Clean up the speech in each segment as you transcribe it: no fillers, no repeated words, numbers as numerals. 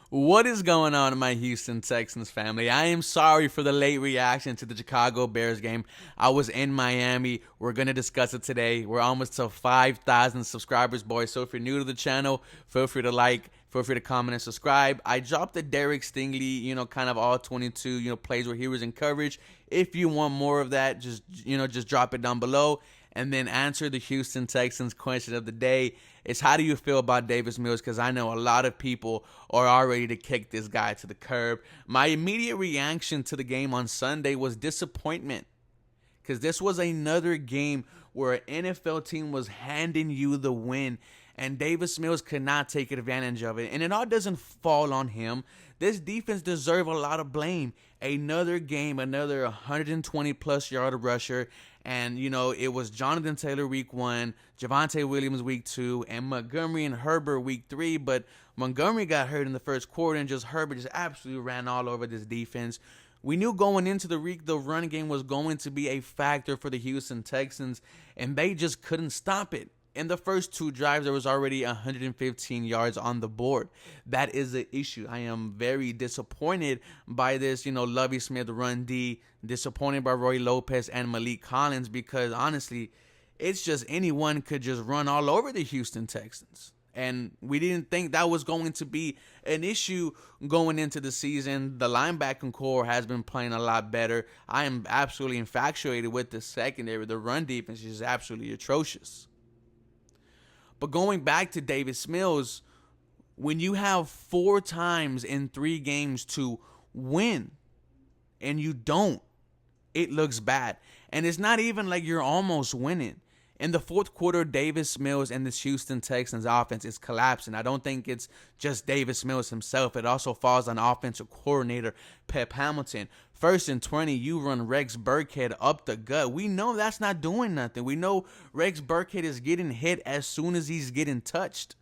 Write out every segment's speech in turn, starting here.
What is going on, my Houston Texans family? I am sorry for the late reaction to the Chicago Bears game. I was in Miami. We're going to discuss it today. We're almost to 5,000 subscribers, boys. So if you're new to the channel, feel free to like, feel free to comment and subscribe. I dropped the Derek Stingley, kind of all 22, plays where he was in coverage. If you want more of that, just drop it down below. And then answer the Houston Texans question of the day. Is how do you feel about Davis Mills? Because I know a lot of people are all ready to kick this guy to the curb. My immediate reaction to the game on Sunday was disappointment. Because this was another game where an NFL team was handing you the win. And Davis Mills could not take advantage of it. And it all doesn't fall on him. This defense deserves a lot of blame. Another game, another 120-plus yard rusher. And, it was Jonathan Taylor week 1, Javonte Williams week 2, and Montgomery and Herbert week 3. But Montgomery got hurt in the first quarter, and Herbert just absolutely ran all over this defense. We knew going into the week the run game was going to be a factor for the Houston Texans, and they just couldn't stop it. In the first 2 drives, there was already 115 yards on the board. That is the issue. I am very disappointed by this, Lovie Smith run D, disappointed by Roy Lopez and Malik Collins, because honestly, it's just anyone could just run all over the Houston Texans. And we didn't think that was going to be an issue going into the season. The linebacking core has been playing a lot better. I am absolutely infatuated with the secondary. The run defense is absolutely atrocious. But going back to Davis Mills, when you have 4 times in 3 games to win and you don't, it looks bad. And it's not even like you're almost winning. In the fourth quarter, Davis Mills and this Houston Texans offense is collapsing. I don't think it's just Davis Mills himself. It also falls on offensive coordinator Pep Hamilton. 1st and 20, you run Rex Burkhead up the gut. We know that's not doing nothing. We know Rex Burkhead is getting hit as soon as he's getting touched.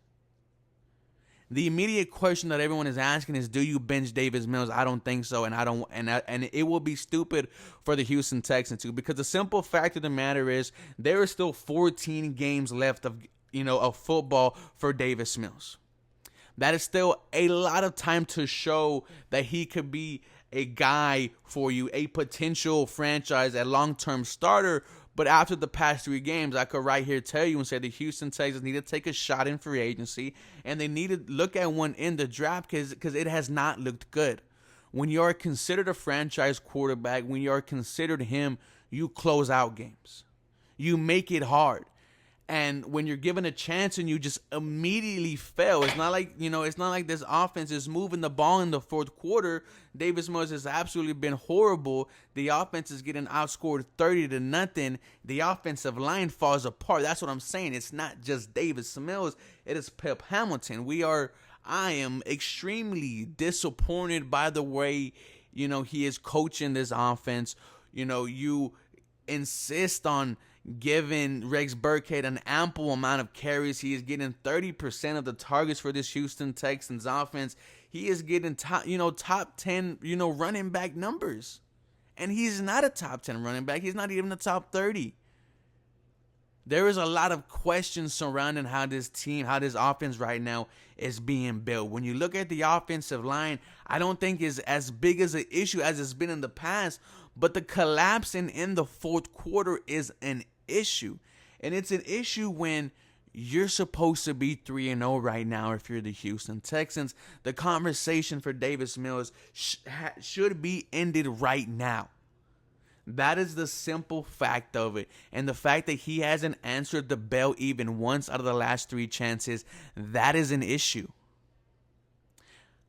The immediate question that everyone is asking is, do you bench Davis Mills? I don't think so, and it will be stupid for the Houston Texans too, because the simple fact of the matter is there are still 14 games left of football for Davis Mills. That is still a lot of time to show that he could be a guy for you, a potential franchise, a long-term starter. But after the past 3 games, I could right here tell you and say the Houston Texans need to take a shot in free agency, and they need to look at one in the draft because it has not looked good. When you are considered a franchise quarterback, when you are considered him, you close out games. You make it hard. And when you're given a chance and you just immediately fail, it's not like this offense is moving the ball in the fourth quarter. Davis Mills has absolutely been horrible. The offense is getting outscored 30-0. The offensive line falls apart. That's what I'm saying. It's not just Davis Mills. It is Pep Hamilton. I am extremely disappointed by the way, he is coaching this offense. You insist on giving Rex Burkhead an ample amount of carries. He is getting 30% of the targets for this Houston Texans offense. He is getting top 10, running back numbers. And he's not a top 10 running back. He's not even a top 30. There is a lot of questions surrounding how this offense right now is being built. When you look at the offensive line, I don't think is as big as an issue as it's been in the past, but the collapsing in the fourth quarter is an issue. And it's an issue when you're supposed to be 3-0 right now if you're the Houston Texans. The conversation for Davis Mills should be ended right now. That is the simple fact of it. And the fact that he hasn't answered the bell even once out of the last 3 chances, that is an issue.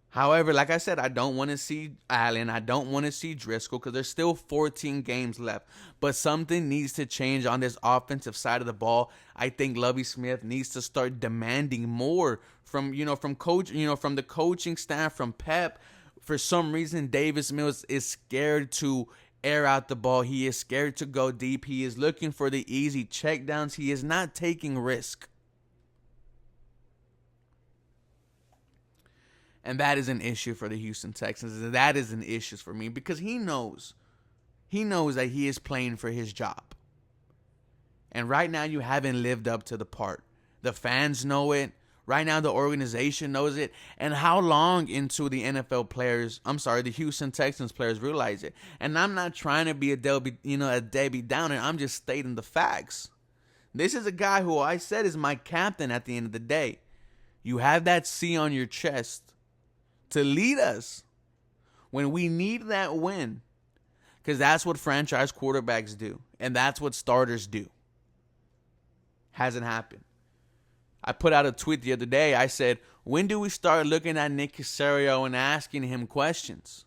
However, like I said, I don't want to see Allen. I don't want to see Driscoll because there's still 14 games left. But something needs to change on this offensive side of the ball. I think Lovie Smith needs to start demanding more from the coaching staff, from Pep. For some reason, Davis Mills is scared to air out the ball. He is scared to go deep. He is looking for the easy checkdowns. He is not taking risk. And that is an issue for the Houston Texans. That is an issue for me because he knows that he is playing for his job. And right now you haven't lived up to the part. The fans know it. Right now, the organization knows it. And how long into the the Houston Texans players realize it? And I'm not trying to be a Debbie Downer. I'm just stating the facts. This is a guy who I said is my captain at the end of the day. You have that C on your chest to lead us when we need that win. Because that's what franchise quarterbacks do. And that's what starters do. Hasn't happened. I put out a tweet the other day. I said, when do we start looking at Nick Caserio and asking him questions?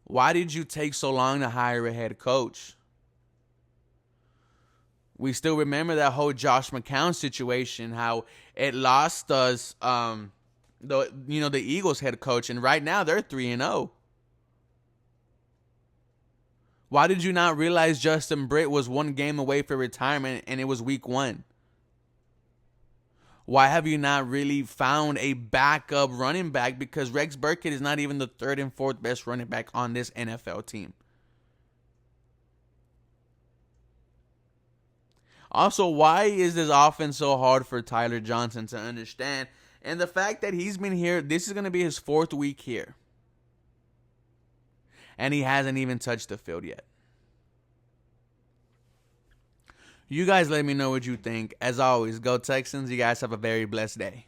Why did you take so long to hire a head coach? We still remember that whole Josh McCown situation, how it lost us the Eagles head coach, and right now they're 3-0. Why did you not realize Justin Britt was one game away for retirement and it was week 1? Why have you not really found a backup running back? Because Rex Burkhead is not even the 3rd and 4th best running back on this NFL team. Also, why is this offense so hard for Tyler Johnson to understand? And the fact that he's been here, this is going to be his 4th week here. And he hasn't even touched the field yet. You guys let me know what you think. As always, go Texans. You guys have a very blessed day.